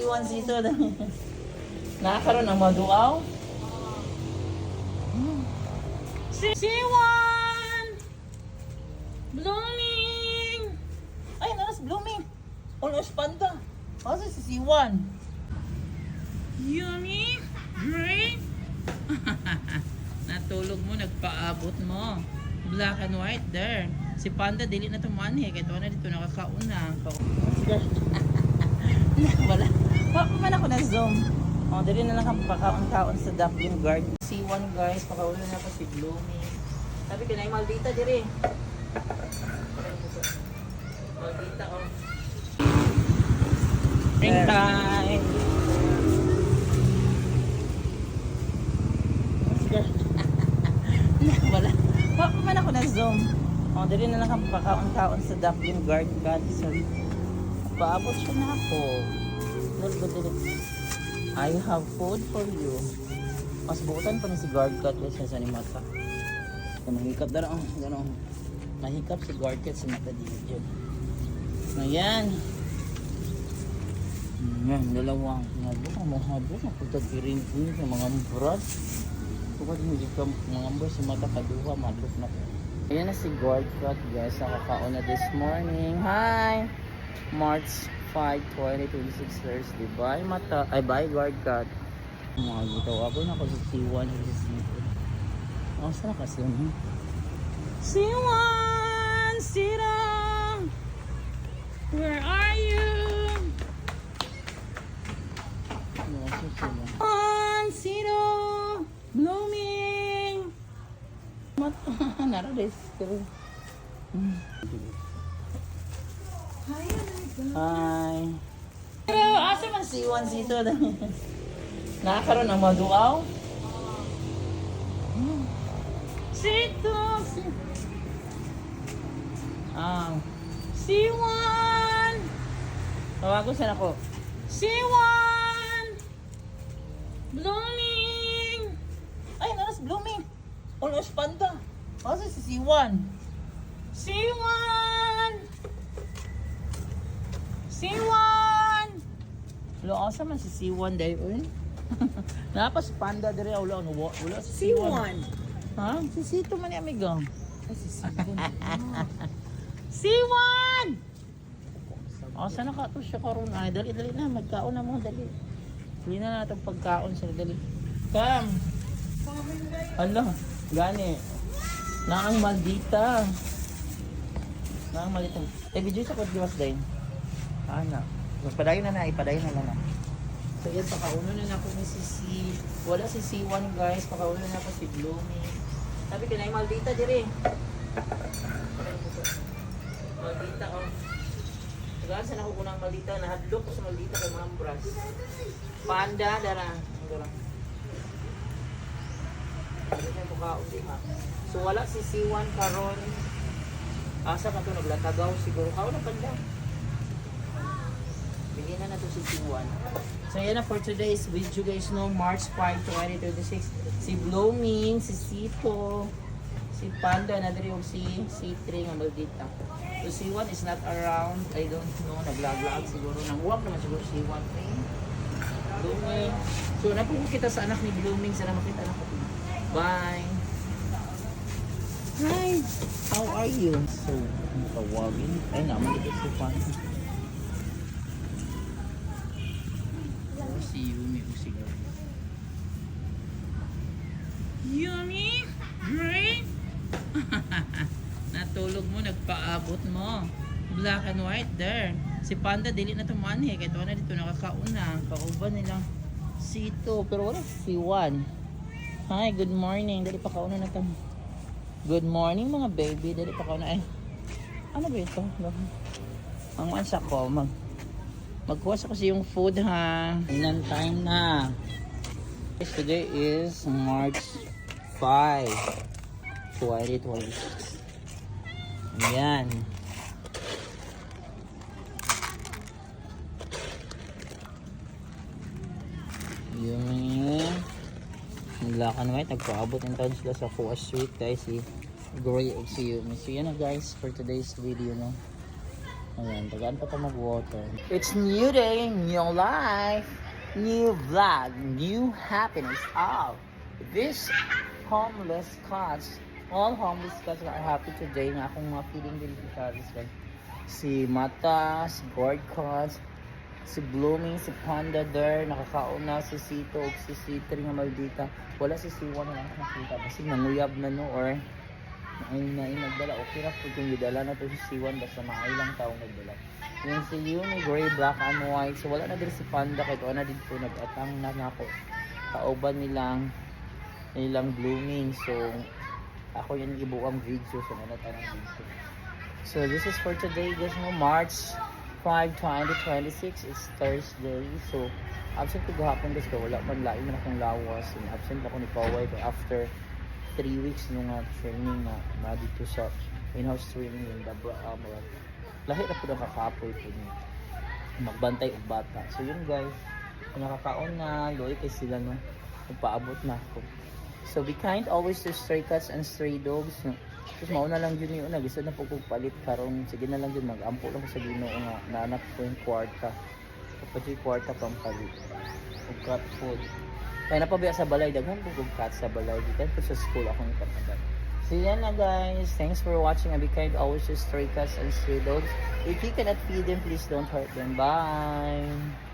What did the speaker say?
C1 sito. Nakakaroon ng maduaw. C1! Blooming! Ay, naras blooming. Almost panda. Kasi si C1. Yummy! Great! Natulog mo, nagpaabot mo. Black and white there. Si Panda, dili na tumanhi. Kaya ito na dito, nakakauna. Wala. Papaman ako na zoom. O, dali na lang ang pakaon-kaon sa duckling guard. C1 guys, pakaulan na po si Blooming. Sabi ko na yung Maldita diri. Maldita, oh. Ring time! Wala. Papaman ako na zoom. O, dali na lang ang pakaon-kaon sa duckling guard. So, paabot siya na ako. I have food for you. Mas buutan pa ni si guard cat siya sa ni mata. Mahikap na lang. Gano'n. Mahikap si guard cat sa mata dito. Ayan. Ayan, dalawang. Mahabo. Pagtagpirin ko sa mga brad. Tukad mo dito mga boy sa mata kaduha. Madlok na po. Ayan na si guard cat guys. Nakakaon na this morning. Hi! March 5, 2026 Thursday. Bye mata. Ay bye guard cat. Mga gitaw ako na ako sa C1 sa C2. Oh, saan kasi yun? C1! Sirang! Where are you? C1! Siro! Blooming! Naradis. Hi! Pero asa man C1 sito? Nakakaroon ng maduaw? Sito! C1! Tawago saan ako? C1! Blooming! Ay, naras blooming! Almost panda. Kasi si C1. C1! C1! Wala asa man si C1 dahil. Napas panda dire wala si C1. Ha? Si Sito man ni amiga. Ay si C1. C1! Oh, sana ka to siya karon. Ay, dali na magkaon na mo dali. Dali na natin pagkaon sa dali. Come. Hala, gani. Naang Maldita. Naang Maldita. Video sa pagdiwas din. Ana. Mas padayon na ipadayon na lang. So yan, pakauno na ako ni wala si C1 guys, pakauno na ako si Blooming. Sabi ko na yung Maldita diri. Maldita, oh. Saan saan ako kunang Maldita, nahadlok ko sa Maldita kay mga bras. Panda, dara. So wala si C1 karon. Asa ka to naglatagaw siguro. Kao na panda. Bigyan na to si C1. So yan na for today's video guys, no, March 5, 2026. Si Blooming, si Sito, si Panda, na diri og si C3 nga Maldita. So C1 is not around, I don't know, naglag-lag siguro. Nang-walk naman siguro si C1. Blooming. So napupo kita sa anak ni Blooming, sana makita anak ko. Bye! Hi! How are you? So, makawagin. Ay naman ito si Panda. Si Yumi o si Gabi. Yummy! Great! Natulog mo, nagpaabot mo. Black and white there. Si Panda, dili na tumanhi. Kaya ito na dito, nakakauna. Kauban nilang Sito. Pero wala si C1. Hi, good morning. Dali pa kauna na ito. Good morning mga baby. Dali pa kauna. Ay, ano ba ito? Ang wansa ko, magkuha sa kasi yung food ha. Inan time na. Today is March 5, 2026. Ayan. Yummy. Black and white. Nagpaabot ng taon sila sa Kuwa Street guys. Si Gray o si Yumi. So yan na guys for today's video no. Ayan, tagaan pa ito mag-water. It's new day, new life, new vlog, new happiness. Oh, this homeless cats, all homeless cats are happy today na akong mga feeling beneficiaries guys. Si Mata, si Gourd Cats, si Blooming, si Panda there, nakakaon na si Sito, o si C3 nga maldita. Wala si C1 na lang nakita kasi nanguyab na no or ayun na nagdala. Okay na po kung gidala na to si C1 basta maay lang taong nagdala. Yung si Yumi, gray, black, and white. So wala na din si Panda kahit wala na din po nag-atang na ako. Kauban nilang Blooming. So ako yung ibuang video so nanatan ang video. So this is for today guys, no, March 5, 2026. It's Thursday. So absent ko gahapon guys kaya wala man lain man akong lawas. And absent ako ni Paway after 3 weeks nung training na dito sa in-house training yung Dabra Amaral. Lahi na po na kakapoy po niya. Magbantay og bata. So yun guys, kung nakakaon na, loy kay sila no, paabot na ako. So be kind always to stray cats and stray dogs. No? Tapos mauna lang yun yung una, gusto na po kong palit karon. Sige na lang yun, mag-ampo lang ko sa Ginoo nga, naanak ko yung kwarta. Kapag yung kwarta pang palit. Og cat food. Kaya napabiya sa balay, daghan po kong cat sa balay. Dito po sa school akong ipatagal. So yan na guys, thanks for watching. And be kind always to stray cats and stray dogs. If you cannot feed them, please don't hurt them. Bye!